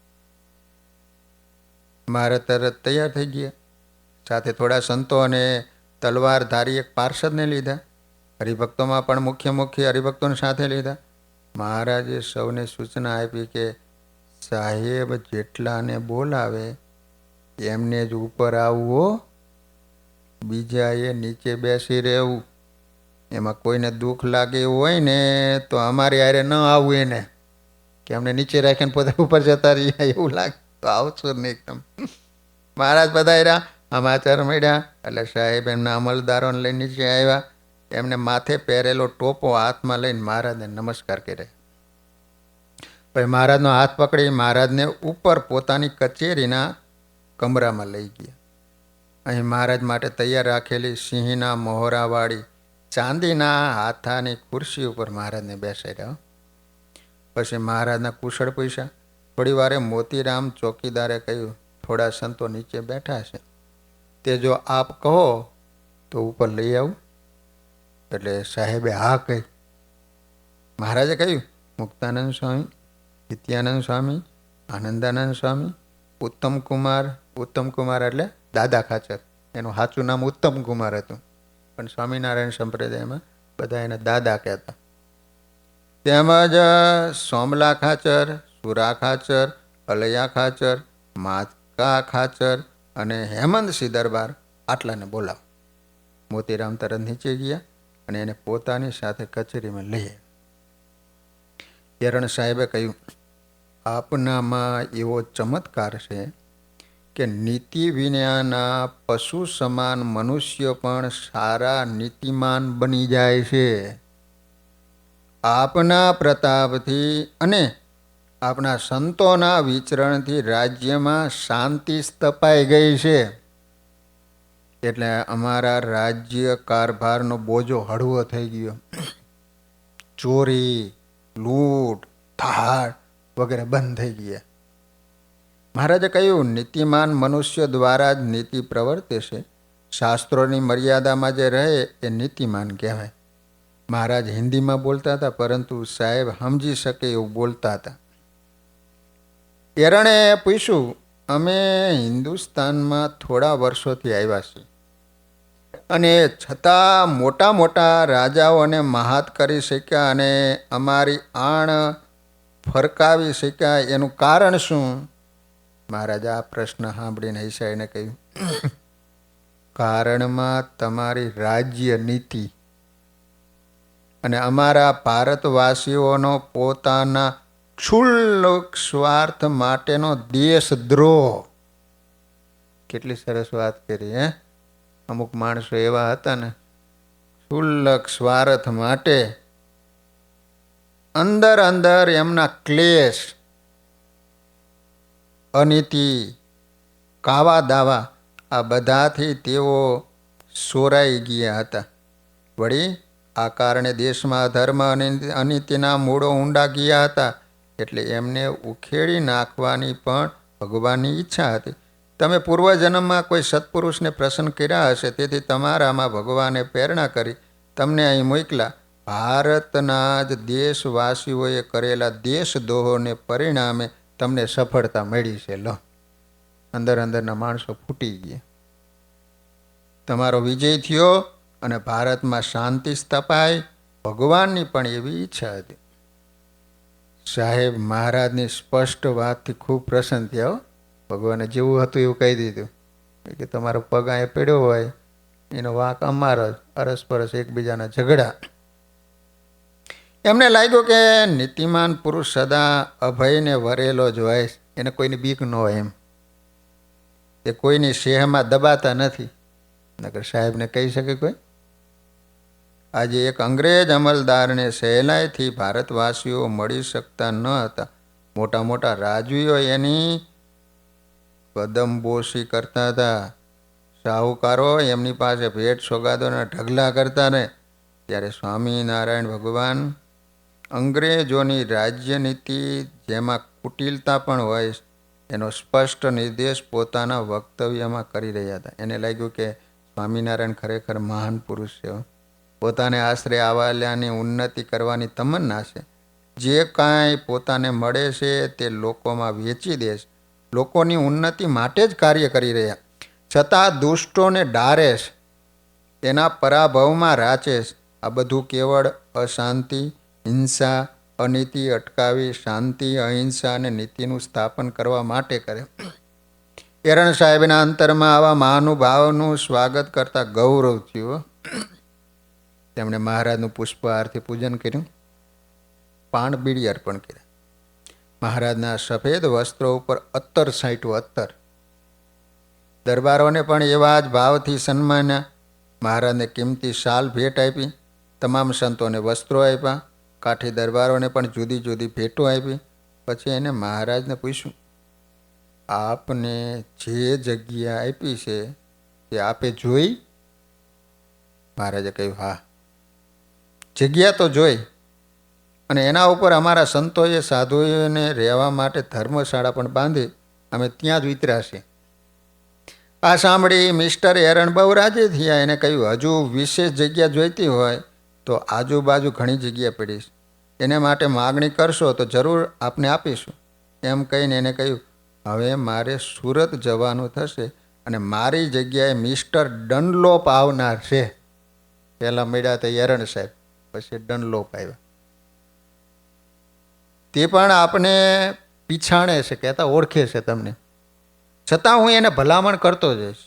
મારે તરત તૈયાર થઈ ગયા. સાથે થોડા સંતો અને તલવારધારી એક પાર્ષદને લીધા. હરિભક્તોમાં પણ મુખ્ય હરિભક્તોને સાથે લીધા. મહારાજે સૌને સૂચના આપી કે સાહેબ જેટલાને બોલાવે એમને જ ઉપર આવવો, બીજાએ નીચે બેસી રહેવું. એમાં કોઈને દુઃખ લાગે એવું હોય ને તો અમારી હારે ન આવવું એને, કે અમને નીચે રાખીને પોતે ઉપર જતા રહીએ એવું લાગે તો આવશો જ નહીં એકદમ. મહારાજ પધાર્યા, સમાચાર મળ્યા એટલે સાહેબ એમના અમલદારોને લઈને નીચે આવ્યા. એમને માથે પહેરેલો ટોપો હાથમાં લઈને મહારાજને નમસ્કાર કર્યા. પછી મહારાજનો હાથ પકડી મહારાજને ઉપર પોતાની કચેરીના કમરામાં લઈ ગયા. અહીં મહારાજ માટે તૈયાર રાખેલી સિંહના મોહરાવાળી ચાંદીના હાથાની ખુરશી ઉપર મહારાજને બેસાડ્યા. પછી મહારાજના કુશળ પૂછ્યા. થોડી વારે મોતીરામ ચોકીદારે કહ્યું, થોડા સંતો નીચે બેઠા છે, તે જો આપ કહો તો ઉપર લઈ આવું. એટલે સાહેબે હા કહી. મહારાજે કહ્યું, મુક્તાનંદ સ્વામી, નિત્યાનંદ સ્વામી, આનંદાનંદ સ્વામી, ઉત્તમ કુમાર એટલે દાદા ખાચર. એનું સાચું નામ ઉત્તમ કુમાર હતું, પણ સ્વામિનારાયણ સંપ્રદાયમાં બધા એને દાદા કહેતા. તેમજ સોમલા ખાચર, સુરા ખાચર, અલૈયા ખાચર, માતકા ખાચર અને હેમંતસિંહ દરબાર આટલાને બોલાવો. મોતીરામ તરત નીચે ગયા અને એને પોતાની સાથે કચેરીમાં લઈ આવ્યા. એરણ સાહેબે કહ્યું, આપનામાં એવો ચમત્કાર છે કે નીતિ વિનાના પશુ સમાન મનુષ્ય પણ સારા નીતિમાન બની જાય છે. આપના પ્રતાપથી અને આપણા સંતોના વિચરણથી રાજ્યમાં શાંતિ સ્થપાઈ ગઈ છે. એટલે અમારા રાજ્ય કારભારનો બોજો હળવો થઈ ગયો. ચોરી, લૂંટ, ધાડ વગેરે બંધ થઈ ગયા. મહારાજે કહ્યું, નીતિમાન મનુષ્ય દ્વારા જ નીતિ પ્રવર્તે છે. શાસ્ત્રોની મર્યાદામાં જે રહે એ નીતિમાન કહેવાય. મહારાજ હિન્દીમાં બોલતા હતા, પરંતુ સાહેબ સમજી શકે એવું બોલતા હતા. એરણે પૂછ્યું, અમે હિન્દુસ્તાનમાં થોડા વર્ષોથી આવ્યા છીએ અને છતાં મોટા મોટા રાજાઓને મહાત કરી શક્યા અને અમારી આણ ફરકાવી શક્યા, એનું કારણ શું? મહારાજ આ પ્રશ્ન સાંભળીને હૈસાઈને કહ્યું, કારણમાં તમારી રાજ્ય નીતિ અને અમારા ભારતવાસીઓનો પોતાના ક્ષુલ્લક સ્વાર્થ માટેનો દેશદ્રોહ. કેટલી સરસ વાત કરી હે. અમુક માણસો એવા હતા ને, ક્ષુલ્લક સ્વાર્થ માટે અંદર અંદર એમના ક્લેશ, અનીતિ, કાવા દાવા આ બધાથી તેઓ સોરાઈ ગયા હતા. વળી આ કારણે દેશમાં ધર્મ અને અનીતિના મૂળો ઊંડા ગયા હતા. એટલે એમને ઉખેડી નાખવાની પણ ભગવાનની ઈચ્છા હતી. તમે પૂર્વજન્મમાં કોઈ સત્પુરુષને પ્રસન્ન કર્યા હશે, તેથી તમારામાં ભગવાને પ્રેરણા કરી તમને અહીં મોકલા. ભારતના જ દેશવાસીઓએ કરેલા દેશદ્રોહોને પરિણામે તમને સફળતા મળી છે. લો, અંદર અંદરના માણસો ફૂટી ગયા. તમારો વિજય થયો અને ભારતમાં શાંતિ સ્થપાય. ભગવાનની પણ એવી ઈચ્છા હતી. સાહેબ મહારાજની સ્પષ્ટ વાતથી ખૂબ પ્રસન્ન થયા. ભગવાને જેવું હતું એવું કહી દીધું કે તમારો પગ અહીંયા પડ્યો હોય એનો વાંક અમારો જ. અરસપરસ એકબીજાના ઝઘડા. એમને લાગ્યું કે નીતિમાન પુરુષ સદા અભયને વરેલો જ હોય, એને કોઈની બીક ન હોય. એમ એ કોઈની શેહમાં દબાતા નથી. નકર સાહેબને કહી શકે કોઈ? આજે એક અંગ્રેજ અમલદારને સહેલાઈથી ભારતવાસીઓ મળી શકતા ન હતા. મોટા મોટા રાજવીઓ એની કદમબોસી કરતા હતા. શાહુકારો એમની પાસે ભેટ સોગાદોના ઢગલા કરતા ને. ત્યારે સ્વામિનારાયણ ભગવાન અંગ્રેજોની રાજ્યનીતિ જેમાં કુટિલતા પણ હોય એનો સ્પષ્ટ નિર્દેશ પોતાના વક્તવ્યમાં કરી રહ્યા હતા. એને લાગ્યું કે સ્વામિનારાયણ ખરેખર મહાન પુરુષ છે. પોતાને આશરે આવાલ્યાની ઉન્નતિ કરવાની તમન્ના છે. જે કાંઈ પોતાને મળે છે તે લોકોમાં વેચી દે છે. લોકોની ઉન્નતિ માટે જ કાર્ય કરી રહ્યા, છતાં દુષ્ટોને ડારે છે, તેના પરાભવમાં રાચે છે. આ બધું કેવળ અશાંતિ, હિંસા, અનીતિ અટકાવી શાંતિ, અહિંસા અને નીતિનું સ્થાપન કરવા માટે કરે. એરણ સાહેબના અંતરમાં આવા મહાનુભાવનું સ્વાગત કરતા ગૌરવ થયું. તેમણે મહારાજનું પુષ્પહારથી પૂજન કર્યું, પાન બીડી અર્પણ કર્યા. મહારાજના સફેદ વસ્ત્રો ઉપર અત્તર છાંટ્યું. અત્તર. દરબારોને પણ એવા જ ભાવથી સન્માન્યા. મહારાજને કિંમતી શાલ ભેટ આપી. તમામ સંતોને વસ્ત્રો આપ્યા. કાઠી દરબારોને પણ જુદી જુદી ભેટો આપી. પછી એને મહારાજને પૂછ્યું, આપને જે જગ્યા આપી છે તે આપે જોઈ? મહારાજે કહ્યું, હા, જગ્યા તો જોઈ, અને એના ઉપર અમારા સંતોએ સાધુઓને રહેવા માટે ધર્મશાળા પણ બાંધી. અમે ત્યાં જ ઉતર્યા. આ સાંભળી મિસ્ટર એરણ બહુ રાજી થયા. એને કહ્યું, હજુ વિશેષ જગ્યા જોઈતી હોય તો આજુબાજુ ઘણી જગ્યા પડી છે, એને માટે માગણી કરશો તો જરૂર આપને આપીશું. એમ કહીને એને કહ્યું, હવે મારે સુરત જવાનું થશે અને મારી જગ્યાએ મિસ્ટર ડનલોપ આવનાર છે. પહેલાં મળ્યા હતા એરણ સાહેબ, પછી ડનલોપ આવ્યા. તે પણ આપને પીછાણે છે, કહેતા ઓળખે છે તમને, છતાં હું એને ભલામણ કરતો જઈશ.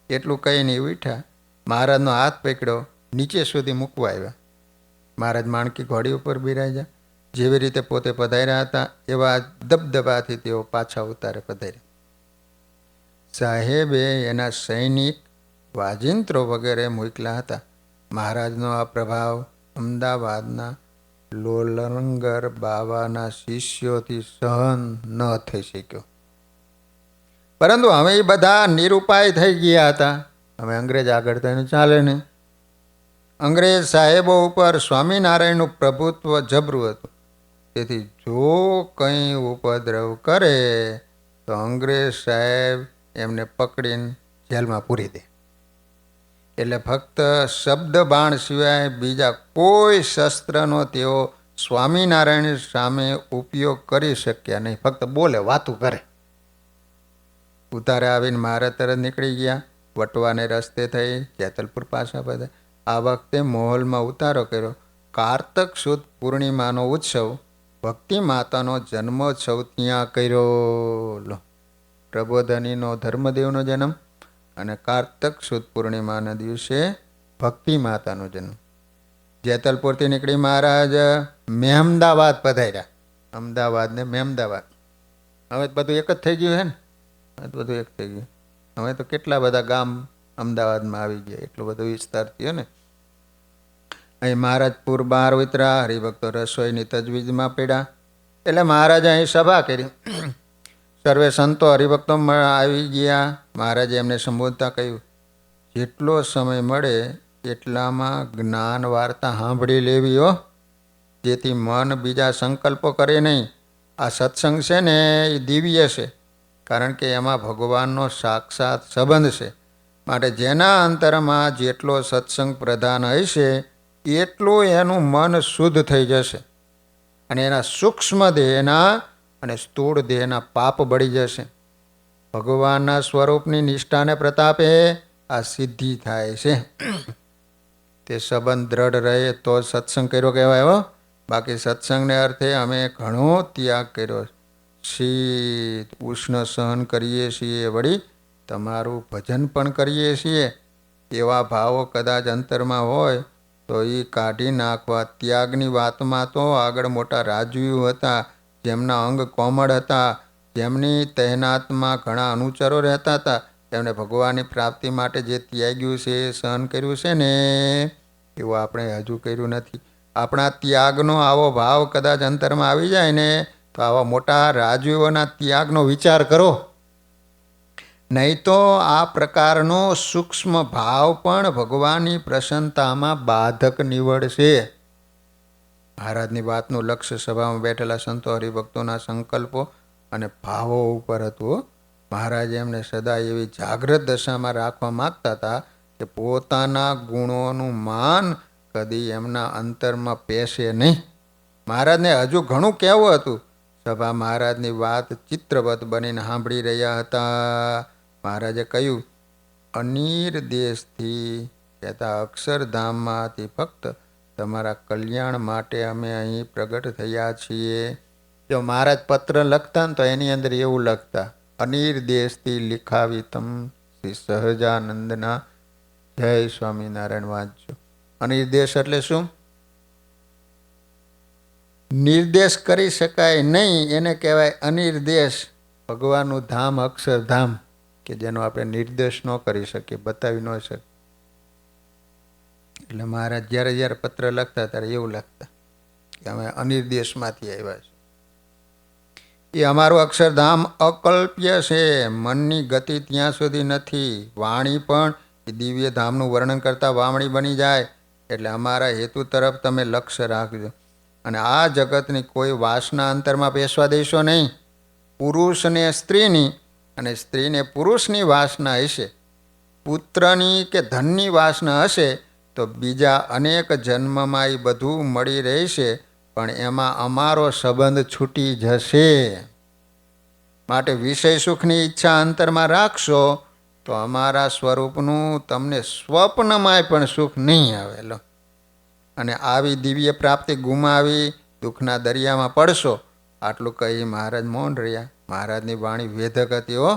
એટલું કહીને ઉઠ્યા. મહારાજનો હાથ પકડ્યો, નીચે સુધી મૂકવા આવ્યા. મહારાજ માણકી ઘોડી ઉપર બિરાજ્યા. જેવી રીતે પોતે પધાર્યા હતા એવા દબદબાથી તેઓ પાછા ઉતારે પધાર્યા. સાહેબે એના સૈનિક, વાજિંત્રો વગેરે મોકલ્યા હતા. મહારાજનો આ પ્રભાવ અમદાવાદના લોલંગર બાવાના શિષ્યોથી સહન ન થઈ શક્યો. પરંતુ હવે એ બધા નિરુપાય થઈ ગયા હતા. હવે અંગ્રેજ આગળ થઈને ચાલે ને. અંગ્રેજ સાહેબો ઉપર સ્વામિનારાયણનું પ્રભુત્વ જબરું હતું. તેથી જો કંઈ ઉપદ્રવ કરે તો અંગ્રેજ સાહેબ એમને પકડીને જેલમાં પૂરી દે. એટલે ફક્ત શબ્દ બાણ સિવાય બીજા કોઈ શસ્ત્રનો તેઓ સ્વામિનારાયણ સામે ઉપયોગ કરી શક્યા નહીં. ફક્ત બોલે, વાતું કરે. ઉતારે આવીને મહારાજ તરત નીકળી ગયા. વટવાને રસ્તે થઈ જેતલપુર પાછા બધા. આ વખતે મોહલમાં ઉતારો કર્યો. કારતક સુદ પૂર્ણિમાનો ઉત્સવ, ભક્તિ માતાનો જન્મોત્સવ ત્યાં કર્યો. પ્રબોધનીનો ધર્મદેવનો જન્મ અને કારતક સુદ પૂર્ણિમાના દિવસે ભક્તિ માતાનો જન્મ. જેતલપુરથી નીકળી મહારાજ મહેમદાવાદ પધાર્યા. અમદાવાદ ને મહેમદાવાદ. હવે તો બધું એક જ થઈ ગયું છે ને. હવે તો બધું એક થઈ ગયું. હવે તો કેટલા બધા ગામ અમદાવાદમાં આવી ગયા, એટલો બધો વિસ્તાર થયો ને. અહીં મહારાજપુર બહાર ઉતરા, હરિભક્તો રસોઈની તજવીજમાં પડ્યા. એટલે મહારાજે અહીં સભા કરી. સર્વે સંતો હરિભક્તો આવી ગયા. મહારાજે એમને સંબોધતા કહ્યું, જેટલો સમય મળે એટલામાં જ્ઞાન વાર્તા સાંભળી લેવી હો, જેથી મન બીજા સંકલ્પો કરે નહીં. આ સત્સંગ છે ને એ દિવ્ય છે, કારણ કે એમાં ભગવાનનો સાક્ષાત સંબંધ છે. માટે જેના અંતરમાં જેટલો સત્સંગ પ્રધાન હશે એટલું એનું મન શુદ્ધ થઈ જશે, અને એના સૂક્ષ્મ દેહના અને સ્થૂળ દેહના પાપ બળી જશે. ભગવાનના સ્વરૂપની નિષ્ઠાને પ્રતાપે આ સિદ્ધિ થાય છે. તે સંબંધ દ્રઢ રહે તો સત્સંગ કર્યો કહેવાય હો. બાકી સત્સંગને અર્થે અમે ઘણો ત્યાગ કર્યો, શીત ઉષ્ણ સહન કરીએ છીએ, વળી તમારું ભજન પણ કરીએ છીએ. એવા ભાવો કદાચ અંતરમાં હોય તો એ કાઢી નાખવા. ત્યાગની વાતમાં તો આગળ મોટા રાજવીઓ હતા, જેમના અંગ કોમળ હતા, જેમની તહેનાતમાં ઘણા અનુચરો રહેતા હતા. તેમણે ભગવાનની પ્રાપ્તિ માટે જે ત્યાગ્યું છે એ સહન કર્યું છે ને, એવું આપણે હજુ કર્યું નથી. આપણા ત્યાગનો આવો ભાવ કદાચ અંતરમાં આવી જાય ને, તો આવા મોટા રાજવીઓના ત્યાગનો વિચાર કરો. નહીં તો આ પ્રકારનો સૂક્ષ્મ ભાવ પણ ભગવાનની પ્રસન્નતામાં બાધક નીવડશે. મહારાજની વાતનું લક્ષ્ય સભામાં બેઠેલા સંતો હરિભક્તોના સંકલ્પો અને ભાવો ઉપર હતું. મહારાજ એમને સદા એવી જાગ્રત દશામાં રાખવા માગતા હતા કે પોતાના ગુણોનું માન કદી એમના અંતરમાં પેશે નહીં. મહારાજને હજુ ઘણું કહેવું હતું. સભા મહારાજની વાત ચિત્રવત બનીને સાંભળી રહ્યા હતા. મહારાજે કહ્યું, અનિર દેશથી કહેતા અક્ષરધામમાંથી ફક્ત તમારા કલ્યાણ માટે અમે અહીં પ્રગટ થયા છીએ. જો મહારાજ પત્ર લખતા ને તો એની અંદર એવું લખતા, અનિર દેશથી લિખાવીતમ શ્રી સહજાનંદના. જય સ્વામિનારાયણ વાંચજો. અનિર્દેશ એટલે શું? નિર્દેશ કરી શકાય નહીં એને કહેવાય અનિર્દેશ. ભગવાનનું ધામ અક્ષરધામ કે જેનો આપણે નિર્દેશ ન કરી શકીએ, બતાવી ન શકીએ. એટલે મહારાજ જ્યારે જ્યારે પત્ર લખતા ત્યારે એવું લખતા કે અમે અનિર્દેશમાંથી આવ્યા છીએ. એ અમારું અક્ષરધામ અકલ્પ્ય છે. મનની ગતિ ત્યાં સુધી નથી. વાણી પણ એ દિવ્ય ધામનું વર્ણન કરતા વામણી બની જાય. એટલે અમારા હેતુ તરફ તમે લક્ષ્ય રાખજો, અને આ જગતની કોઈ વાસના અંતરમાં પેશવા દેશો નહીં. પુરુષને સ્ત્રીની અને સ્ત્રીને પુરુષની વાસના હશે, પુત્રની કે ધનની વાસના હશે તો બીજા અનેક જન્મમાં એ બધું મળી રહેશે, પણ એમાં અમારો સંબંધ છૂટી જશે. માટે વિષય સુખની ઈચ્છા અંતરમાં રાખશો તો અમારા સ્વરૂપનું તમને સ્વપ્નમાંય પણ સુખ નહીં આવેલો, અને આવી દિવ્ય પ્રાપ્તિ ગુમાવી દુઃખના દરિયામાં પડશો. આટલું કહી મહારાજ મૌન રહ્યા. મહારાજની વાણી વેધક હતી હો.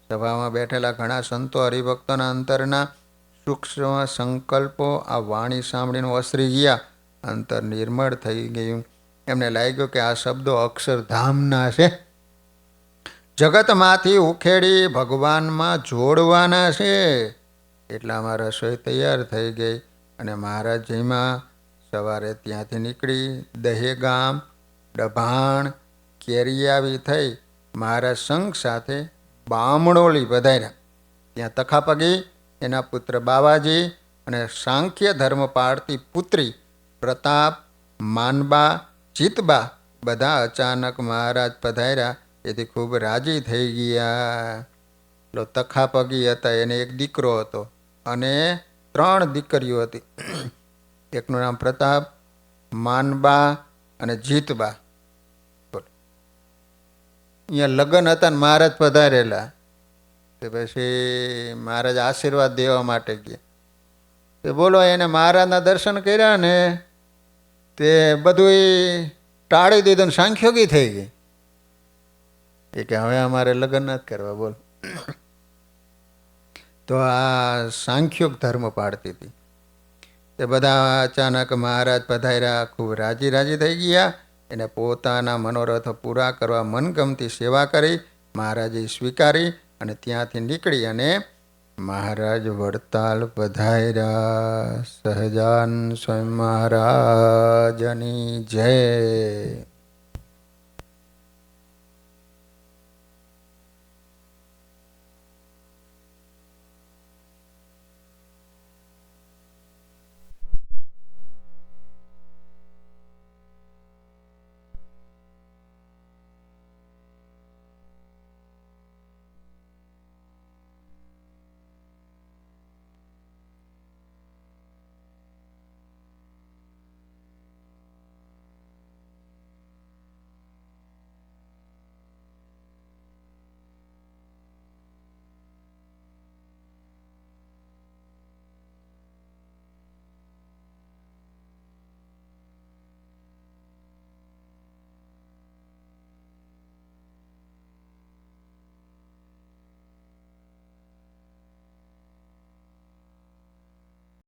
સભામાં બેઠેલા ઘણા સંતો હરિભક્તોના અંતરના સૂક્ષ્મ સંકલ્પો આ વાણી સાંભળીને ઓસરી ગયા. અંતર નિર્મળ થઈ ગયું. એમને લાગ્યું કે આ શબ્દો અક્ષરધામના છે, જગતમાંથી ઉખેડી ભગવાનમાં જોડવાના છે. એટલામાં રસોઈ તૈયાર થઈ ગઈ અને મહારાજ જઈમાં સવારે ત્યાંથી નીકળી દહેગામ, ડભાણ, કેરિયાવી થઈ મહારાજ સંઘ સાથે બામણોલી પધાર્યા. ત્યાં તખાપગી, એના પુત્ર બાવાજી અને સાંખ્ય ધર્મ પાળતી પુત્રી પ્રતાપ, માનબા, જીતબા બધા અચાનક મહારાજ પધાર્યા એથી ખૂબ રાજી થઈ ગયા. પેલો તખાપગી હતા એને એક દીકરો હતો અને 3 દીકરીઓ હતી. એકનું નામ પ્રતાપ, માનબા અને જીતબા. અહીંયા લગ્ન હતા ને મહારાજ પધારેલા. તે પછી મહારાજ આશીર્વાદ દેવા માટે ગયા. તે બોલો એને મહારાજના દર્શન કર્યા ને તે બધું ટાળી દીધું ને સાંખ્યોગી થઈ ગઈ. એ કે હવે અમારે લગ્ન નથી કરવા. બોલ. તો આ સાંખ્યોગ ધર્મ પાડતી હતી. તે બધા અચાનક મહારાજ પધાર્યા, ખૂબ રાજી થઈ ગયા. એને પોતાના મનોરથ પૂરા કરવા મનગમતી સેવા કરી. મહારાજે સ્વીકારી અને ત્યાંથી નીકળી અને મહારાજ વડતાલ પધાર્યા. સહજાન સ્વામી મહારાજની જય.